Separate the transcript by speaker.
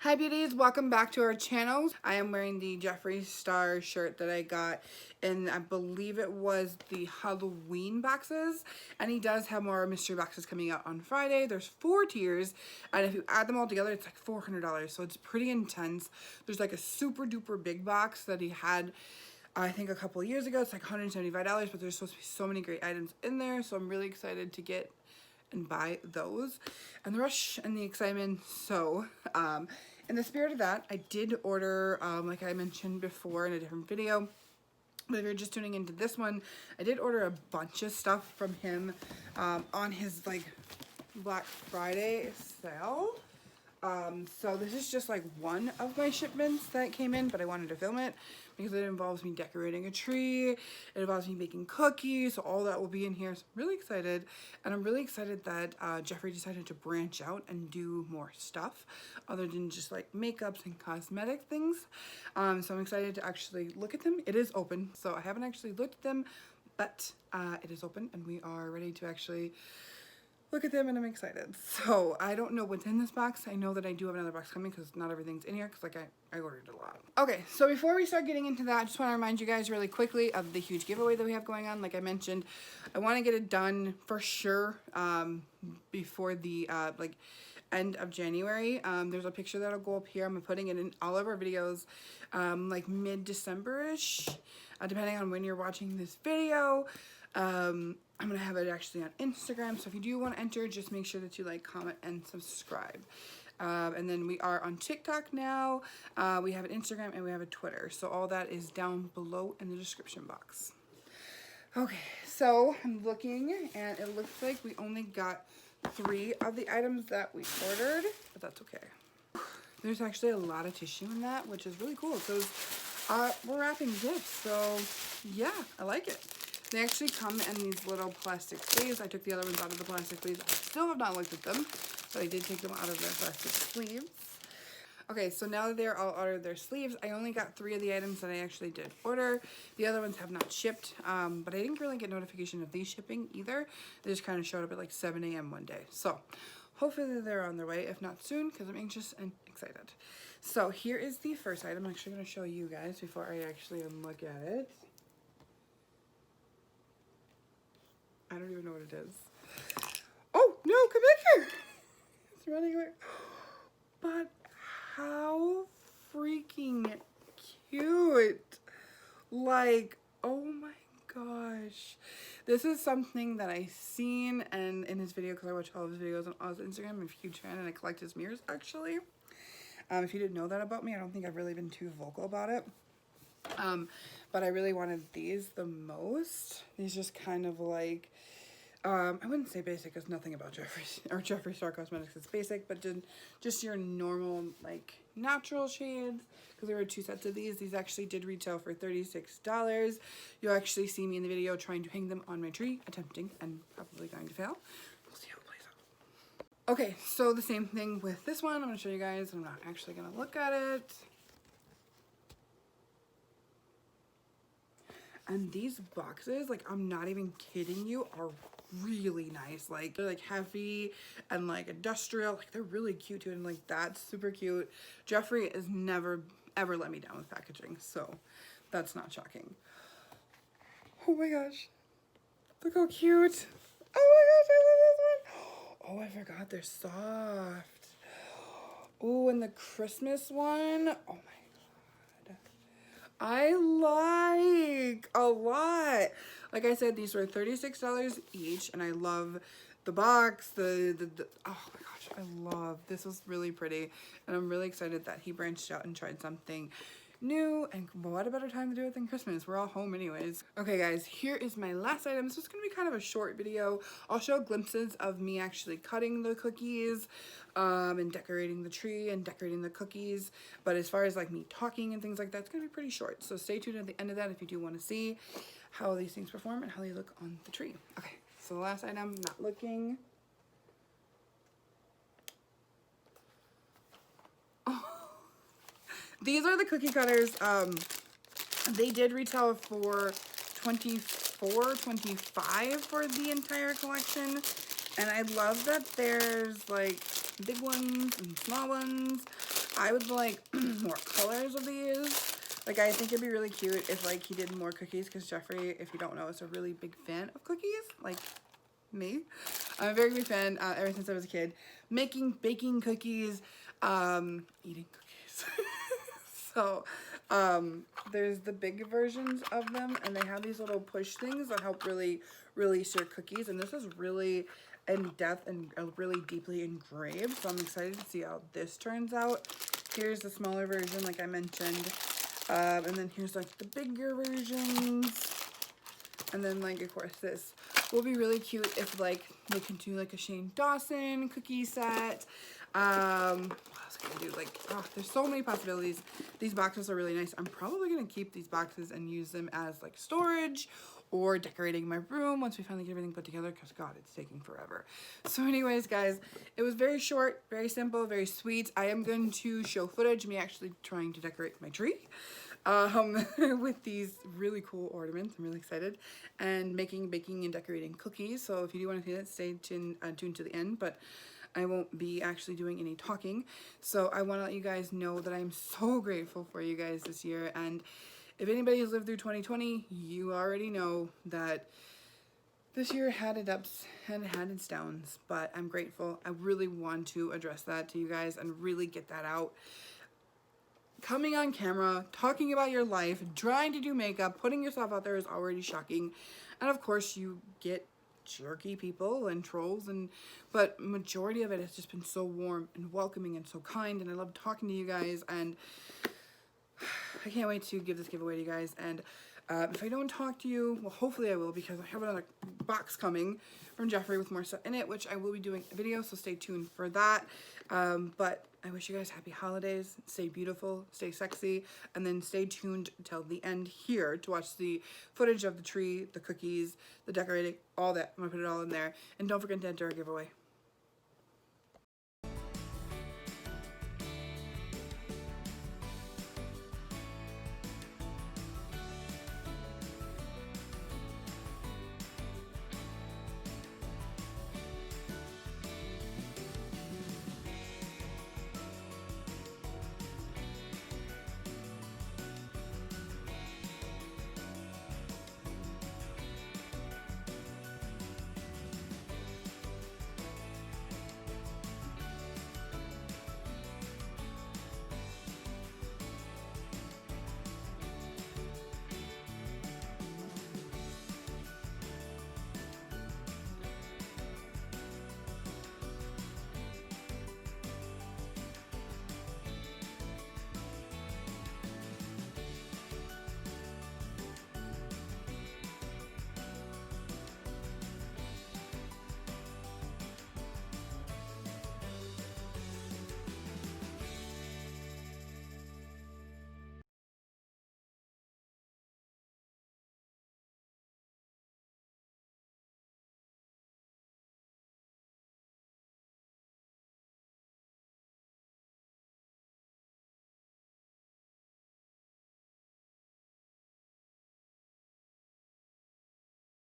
Speaker 1: Hi beauties, welcome back to our channel. I am wearing the Jeffree Star shirt that I got in, I believe it was the Halloween boxes, and he does have more mystery boxes coming out on Friday. There's 4 tiers, and if you add them all together, it's like $400, so it's pretty intense. There's like a super duper big box that he had, I think a couple of years ago. It's like $175, but there's supposed to be so many great items in there, so I'm really excited to get and buy those, and the rush and the excitement. So in the spirit of that, I did order, like I mentioned before in a different video, but if you're just tuning into this one, I did order a bunch of stuff from him on his like Black Friday sale. So this is just like one of my shipments that came in, but I wanted to film it because it involves me decorating a tree, it involves me baking cookies, so all that will be in here. So I'm really excited, and I'm really excited that Jeffree decided to branch out and do more stuff other than just like makeups and cosmetic things. So I'm excited to actually look at them. It is open, so I haven't actually looked at them, but it is open and we are ready to actually look at them, and I'm excited. So I don't know what's in this box. I know that I do have another box coming because not everything's in here because like I ordered a lot. Okay, so before we start getting into that, I just want to remind you guys really quickly of the huge giveaway that we have going on. Like I mentioned, I want to get it done for sure before the like end of January. There's a picture that'll go up here. I'm putting it in all of our videos like mid-December-ish, depending on when you're watching this video. I'm going to have it actually on Instagram, so if you do want to enter, just make sure that you like, comment, and subscribe. And then we are on TikTok now, we have an Instagram, and we have a Twitter, so all that is down below in the description box. Okay, so I'm looking, and it looks like we only got 3 of the items that we ordered, but that's okay. There's actually a lot of tissue in that, which is really cool, because we're wrapping gifts, so yeah, I like it. They actually come in these little plastic sleeves. I took the other ones out of the plastic sleeves. I still have not looked at them, but I did take them out of their plastic sleeves. Okay, so now that they're all out of their sleeves, I only got 3 of the items that I actually did order. The other ones have not shipped, but I didn't really get notification of these shipping either. They just kind of showed up at like 7 a.m. one day. So hopefully they're on their way, if not soon, because I'm anxious and excited. So here is the first item. I'm actually going to show you guys before I actually look at it. I don't even know what it is. Oh, no, come in here. It's running away. But how freaking cute. Like, oh my gosh. This is something that I seen and in his video, because I watch all of his videos on his Instagram. I'm a huge fan, and I collect his mirrors, actually. If you didn't know that about me, I don't think I've really been too vocal about it. But I really wanted these the most. These just kind of like, I wouldn't say basic, because nothing about Jeffree Star Cosmetics is basic, but just your normal, like, natural shades, because there were 2 sets of these. These actually did retail for $36. You'll actually see me in the video trying to hang them on my tree, attempting, and probably going to fail. We'll see how it plays out. Okay, so the same thing with this one. I'm going to show you guys. I'm not actually going to look at it. And these boxes, like, I'm not even kidding you, are really nice. Like, they're like heavy and like industrial. Like, they're really cute too, and like that's super cute. Jeffree has never ever let me down with packaging, so that's not shocking. Oh my gosh, look how cute. Oh my gosh, I love this one. Oh, I forgot they're soft. Oh, and the Christmas one, oh my, I like a lot. Like I said, these were $36 each, and I love the box, oh my gosh, I love, this was really pretty, and I'm really excited that he branched out and tried something new, and what a better time to do it than Christmas. We're all home anyways. Okay guys, here is my last item. This is going to be kind of a short video. I'll show glimpses of me actually cutting the cookies and decorating the tree and decorating the cookies, but as far as like me talking and things like that, it's going to be pretty short, so stay tuned at the end of that if you do want to see how these things perform and how they look on the tree. Okay, so the last item, not looking. These are the cookie cutters. They did retail for $24, $25 for the entire collection, and I love that there's like big ones and small ones. I would like more colors of these. Like, I think it'd be really cute if, like, he did more cookies, because Jeffree, if you don't know, is a really big fan of cookies, like me. I'm a very big fan, ever since I was a kid. Baking cookies, eating cookies. So, there's the big versions of them, and they have these little push things that help really release your cookies, and this is really in depth and really deeply engraved, so I'm excited to see how this turns out. Here's the smaller version, like I mentioned. And then here's like the bigger versions. And then like, of course, this will be really cute if like they can do like a Shane Dawson cookie set. What else can I do? Like, oh, there's so many possibilities. These boxes are really nice. I'm probably going to keep these boxes and use them as like storage or decorating my room once we finally get everything put together, because God, it's taking forever. So anyways, guys, it was very short, very simple, very sweet. I am going to show footage of me actually trying to decorate my tree with these really cool ornaments. I'm really excited. And baking and decorating cookies. So if you do want to see that, stay tuned to the end, but I won't be actually doing any talking. So I want to let you guys know that I'm so grateful for you guys this year, and if anybody has lived through 2020, you already know that this year had its ups and it had its downs, but I'm grateful. I really want to address that to you guys and really get that out. Coming on camera, talking about your life, trying to do makeup, putting yourself out there is already shocking. And of course you get jerky people and trolls, but majority of it has just been so warm and welcoming and so kind, and I love talking to you guys, and I can't wait to give this giveaway to you guys. And if I don't talk to you, well, hopefully I will, because I have another box coming from Jeffree with more stuff in it, which I will be doing a video, so stay tuned for that. But I wish you guys happy holidays. Stay beautiful, stay sexy, and then stay tuned till the end here to watch the footage of the tree, the cookies, the decorating, all that. I'm gonna put it all in there. And don't forget to enter our giveaway.